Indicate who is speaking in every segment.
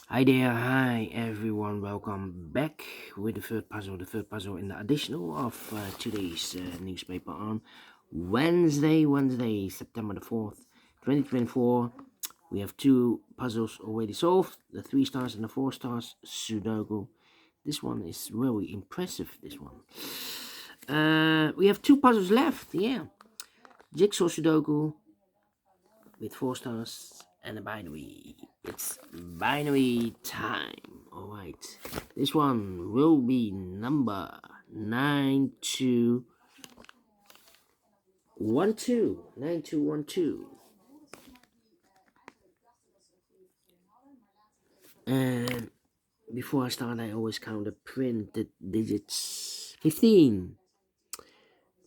Speaker 1: Hi there, hi everyone, welcome back with the third puzzle in the additional of today's newspaper on Wednesday, September the 4th, 2024. We have two puzzles already solved, the 3 stars and the 4 stars Sudoku. This one is very impressive, this one. We have two puzzles left, yeah. Jigsaw Sudoku with 4 stars and a binary. It's binary time. Alright. This one will be number 9212. 9212. And before I start, I always count the printed digits. 15.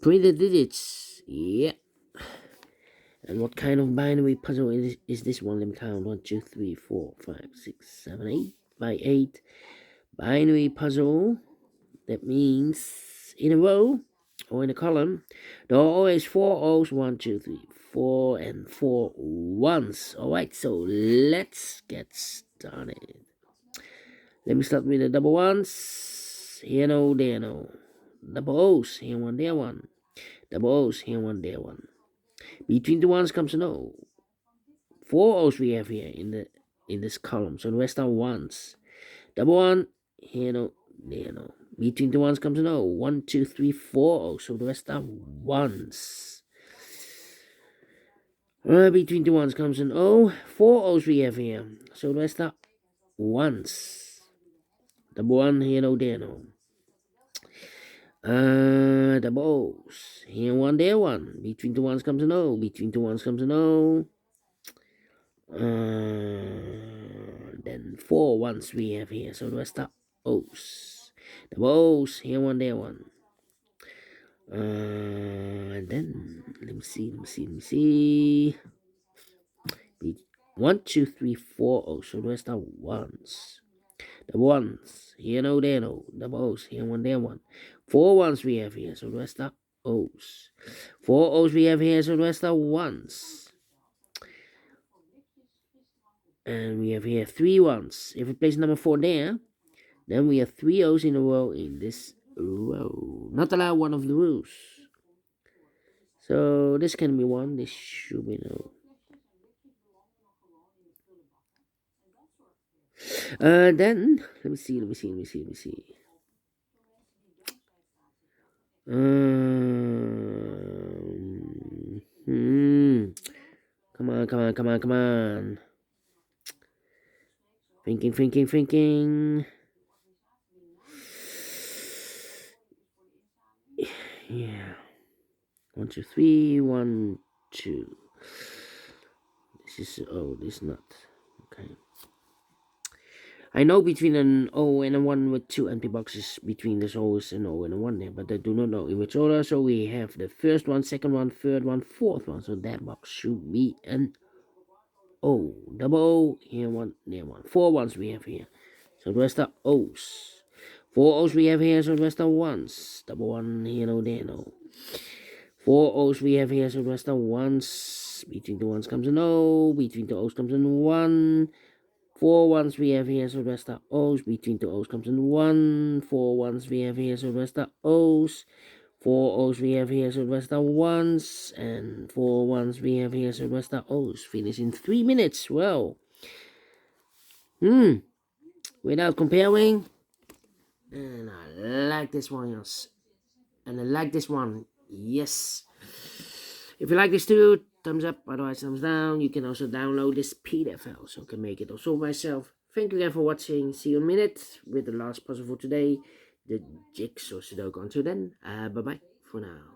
Speaker 1: Printed digits. Yeah. And what kind of binary puzzle is this one? Let me count. 1, 2, 3, 4, 5, 6, 7, 8. By 8. Binary puzzle. That means in a row or in a column, there are always 4 O's. 1, 2, 3, 4, and 4 ones. Alright, so let's get started. Let me start with the double ones. Here no, there no. Double O's. Here one, there one. Double O's. Here one, there one. Between the ones comes an O. 4 O's we have here in this column. So the rest are ones. Double one. Here no, there no. Between the ones comes an O. 1, 2, 3, 4 O's. So the rest are ones. Between the ones comes an O. 4 O's we have here. So the rest are ones. Double one. Here no, there no. Double O's. Here one, there one. Between the ones comes an O. Between the ones comes an O. Then 4 ones we have here. So the rest are O's. Double O's. Here one, there one. And then let me see. 1, 2, 3, 4 O's. So the rest are ones. Double ones. Here no, there no. Double O's. Here one, there one. 4 ones we have here. So the rest are O's. 4 O's we have here. So the rest are ones. And we have here 3 ones. If we place number 4 there, then we have 3 O's in a row in this row. Not allowed one of the rules. So this can be 1. This should be no. Then let me see. Come on. Thinking. Yeah. 1, 2, 3. 1, 2. This is this is not okay. I know between an O and a 1 with 2 empty boxes between this O's and O and a 1 there, but I do not know in which order. So we have the first one, second one, third one, fourth one. So that box should be an O. Double O, here one, there one. 4 ones we have here. So the rest are O's. 4 O's we have here, so the rest are ones. Double one, here no, there no. 4 O's we have here, so the rest are ones. Between the ones comes an O. Between the O's comes an 1. 4 ones we have here, so the rest are O's. Between the O's comes in 1. 4 ones we have here, so the rest are O's. 4 O's we have here, so the rest are ones. And 4 ones we have here, so the rest are O's. Finish in 3 minutes. Well, without comparing. And I like this one, yes. And I like this one, yes. If you like this too, thumbs up, otherwise thumbs down. You can also download this PDF file, so I can make it also myself. Thank you again for watching. See you in a minute with the last puzzle for today, the Jigsaw Sudoku. Until then, bye-bye for now.